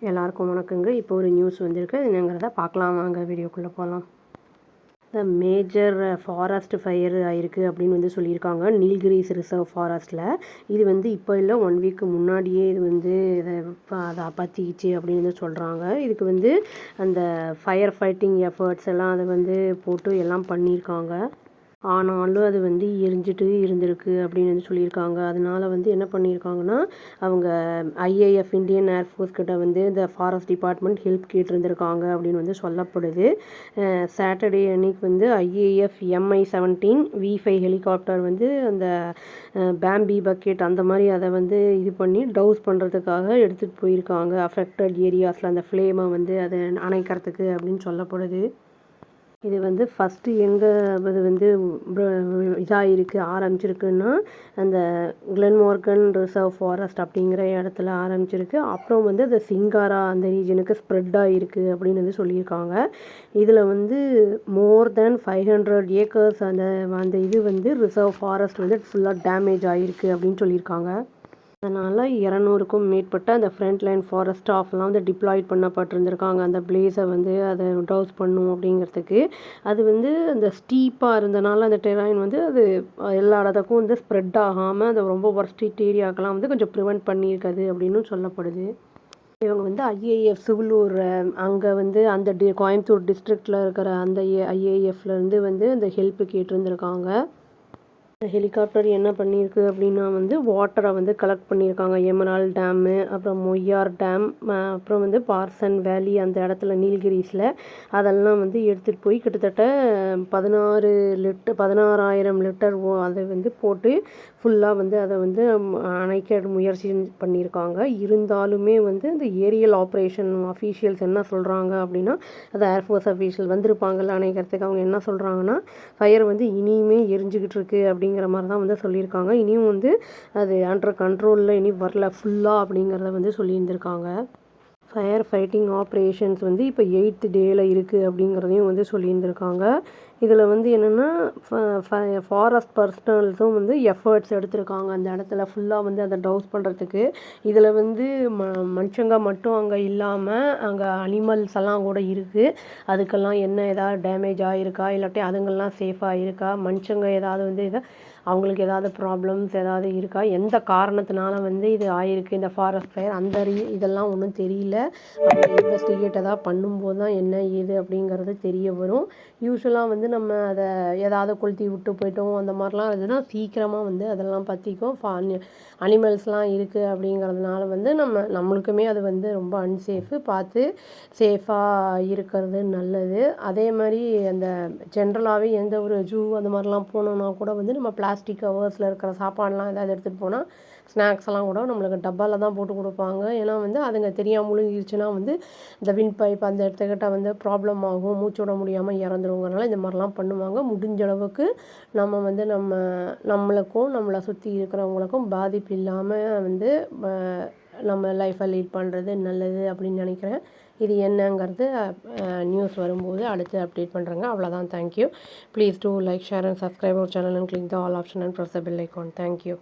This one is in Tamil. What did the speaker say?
எல்லாருக்கும் வணக்கங்க. இப்போ ஒரு நியூஸ் வந்திருக்கு. அது என்னங்கிறத பார்க்கலாம் வாங்க, வீடியோக்குள்ளே போகலாம். மேஜர் ஃபாரஸ்ட் ஃபயர் ஆயிருக்கு அப்படின்னு வந்து சொல்லியிருக்காங்க நீல்கிரிஸ் ரிசர்வ் ஃபாரஸ்ட்டில். இது வந்து இப்போ இல்லை, 1 வீக் முன்னாடியே இது வந்து அதை பற்றிக்கிச்சு அப்படின்னு வந்து சொல்கிறாங்க. இதுக்கு வந்து அந்த ஃபயர் ஃபைட்டிங் எஃபர்ட்ஸ் எல்லாம் அதை வந்து போட்டு எல்லாம் பண்ணியிருக்காங்க. ஆனாலும் அது வந்து எரிஞ்சிட்டு இருந்திருக்கு அப்படின்னு வந்து சொல்லியிருக்காங்க. அதனால வந்து என்ன பண்ணியிருக்காங்கன்னா, அவங்க ஐஏஎஃப் இந்தியன் ஏர்ஃபோர்ஸ் கிட்ட வந்து இந்த ஃபாரஸ்ட் டிபார்ட்மெண்ட் ஹெல்ப் கேட்டிருந்திருக்காங்க அப்படின்னு வந்து சொல்லப்படுது. சாட்டர்டே அன்னைக்கு வந்து ஐஏஎஃப் MI-17 V5 ஹெலிகாப்டர் வந்து அந்த பேம்பி பக்கெட் அந்த மாதிரி அதை வந்து இது பண்ணி டவுஸ் பண்ணுறதுக்காக எடுத்துகிட்டு போயிருக்காங்க அஃபெக்டட் ஏரியாஸில் அந்த ஃப்ளேமை வந்து அதை அணைக்கிறதுக்கு அப்படின்னு சொல்லப்படுது. இது வந்து ஃபஸ்ட்டு எங்கே அது வந்து இதாகிருக்கு ஆரம்பிச்சிருக்குன்னா, அந்த கிளென்மார்கன் ரிசர்வ் ஃபாரஸ்ட் அப்படிங்கிற இடத்துல ஆரம்பிச்சிருக்கு. அப்புறம் வந்து அது சிங்காரா அந்த ரீஜனுக்கு ஸ்ப்ரெட் ஆகிருக்கு அப்படின்னு வந்து சொல்லியிருக்காங்க. இதில் வந்து மோர் தென் 500 ஏக்கர்ஸ் அந்த அந்த இது வந்து ரிசர்வ் ஃபாரஸ்ட் வந்து ஃபுல்லாக டேமேஜ் ஆகிருக்கு அப்படின்னு சொல்லியிருக்காங்க. அதனால் 200க்கும் மேற்பட்ட அந்த ஃப்ரண்ட் லைன் ஃபாரஸ்ட் ஸ்டாஃப்லாம் வந்து டிப்ளாய்ட் பண்ணப்பட்டிருந்திருக்காங்க. அந்த பிளேஸை வந்து அதை டவுஸ் பண்ணும் அப்படிங்கிறதுக்கு. அது வந்து அந்த ஸ்டீப்பாக இருந்தனால அந்த டெரைன் வந்து அது எல்லா இடத்துக்கும் வந்து ஸ்ப்ரெட் ஆகாமல் அந்த ரொம்ப வர்ஸ்ட் ஏரியாக்கெல்லாம் வந்து கொஞ்சம் ப்ரிவெண்ட் பண்ணியிருக்காது அப்படின்னு சொல்லப்படுது. இவங்க வந்து ஐஏஎஃப் சிவலூர் அங்கே வந்து அந்த கோயம்புத்தூர் டிஸ்ட்ரிக்டில் இருக்கிற அந்த ஐஏஎஃப்லேருந்து வந்து அந்த ஹெல்ப்பு கேட்டிருந்துருக்காங்க. ஹெலிகாப்டர் என்ன பண்ணியிருக்கு அப்படின்னா வந்து வாட்டரை வந்து கலெக்ட் பண்ணியிருக்காங்க. எமரால்ட் டேமு, அப்புறம் மொய்யார் டேம், அப்புறம் வந்து பார்சன் வேலி அந்த இடத்துல நீல்கிரிஸில் அதெல்லாம் வந்து எடுத்துகிட்டு போய் கிட்டத்தட்ட 16,000 லிட்டர் அதை வந்து போட்டு ஃபுல்லாக வந்து அதை வந்து அணைக்க முயற்சி பண்ணியிருக்காங்க. இருந்தாலுமே வந்து இந்த ஏரியல் ஆப்ரேஷன் அஃபீஷியல்ஸ் என்ன சொல்கிறாங்க அப்படின்னா, அது ஏர்ஃபோர்ஸ் அஃபீஷியல் வந்திருப்பாங்கல்ல அணைக்கிறதுக்கு, அவங்க என்ன சொல்கிறாங்கன்னா, ஃபயர் வந்து இனியுமே எரிஞ்சுக்கிட்டு இருக்குது அப்படிங்கிற மாதிரி தான் வந்து சொல்லியிருக்காங்க. இனியும் வந்து அது அண்டர் கண்ட்ரோலில் இனி வரல ஃபுல்லாக அப்படிங்கிறத வந்து சொல்லியிருந்திருக்காங்க. ஃபயர் ஃபைட்டிங் ஆப்ரேஷன்ஸ் வந்து இப்போ 8th டேயில் இருக்குது அப்படிங்கிறதையும் வந்து சொல்லியிருந்திருக்காங்க. இதில் வந்து என்னென்னா ஃபாரஸ்ட் பர்சனல்ஸும் வந்து எஃபர்ட்ஸ் எடுத்திருக்காங்க அந்த இடத்துல ஃபுல்லாக வந்து அதை டவுஸ் பண்ணுறதுக்கு. இதில் வந்து மனுஷங்க மட்டும் அங்கே இல்லாமல் அங்கே அனிமல்ஸ் எல்லாம் கூட இருக்குது. அதுக்கெல்லாம் என்ன ஏதாவது டேமேஜ் ஆகிருக்கா, இல்லாட்டி அதுங்கெல்லாம் சேஃபாக இருக்கா, மனுஷங்க ஏதாவது வந்து அவங்களுக்கு ஏதாவது ப்ராப்ளம்ஸ் ஏதாவது இருக்கா, எந்த காரணத்தினால வந்து இது ஆகிருக்கு இந்த ஃபாரஸ்ட் ஃபயர் அந்த இதெல்லாம் ஒன்றும் தெரியல. அவங்க இன்வெஸ்டிகேட் ஏதாவது பண்ணும்போது தான் என்ன ஏது அப்படிங்கிறது தெரிய வரும். யூஸ்வலாக வந்து நம்ம அதை ஏதாவது கொளுத்தி விட்டு போயிட்டோம் அந்த மாதிரிலாம் இருந்ததுன்னா சீக்கிரமாக வந்து அதெல்லாம் பற்றிக்கும். அனிமல்ஸ்லாம் இருக்குது அப்படிங்கிறதுனால வந்து நம்மளுக்குமே அது வந்து ரொம்ப அன்சேஃபு. பார்த்து சேஃபாக இருக்கிறது நல்லது. அதே மாதிரி அந்த ஜென்ரலாகவே எந்த ஒரு ஜூ அந்த மாதிரிலாம் போனோம்னா கூட வந்து நம்ம பிளாஸ்டிக் கவர்ஸில் இருக்கிற சாப்பாடெலாம் ஏதாவது எடுத்துகிட்டு போனால் ஸ்நாக்ஸ் எல்லாம் கூட நம்மளுக்கு டப்பாவில் தான் போட்டு கொடுப்பாங்க. ஏன்னா வந்து அதுங்க தெரியாமல் முழுங்கிருச்சுன்னா வந்து இந்த விண்ட் பைப் அந்த இடத்துக்கிட்ட வந்து ப்ராப்ளம் ஆகும், மூச்சு விட முடியாமல் இறந்துருவங்கனால இந்த மாதிரிலாம் பண்ணுவாங்க. முடிஞ்ச அளவுக்கு நம்ம வந்து நம்மளுக்கும் நம்மளை சுற்றி இருக்கிறவங்களுக்கும் பாதிப்பு இல்லாமல் வந்து நம்ம லைஃப்பை லீட் பண்ணுறது நல்லது அப்படின்னு நினைக்கிறேன். இது என்னங்கிறது நியூஸ் வரும்போது அடுத்து அப்டேட் பண்ணுறேங்க. அவ்வளோதான். Thank you. Please do like, share and subscribe our channel and click the all option and press the bell icon. Thank you.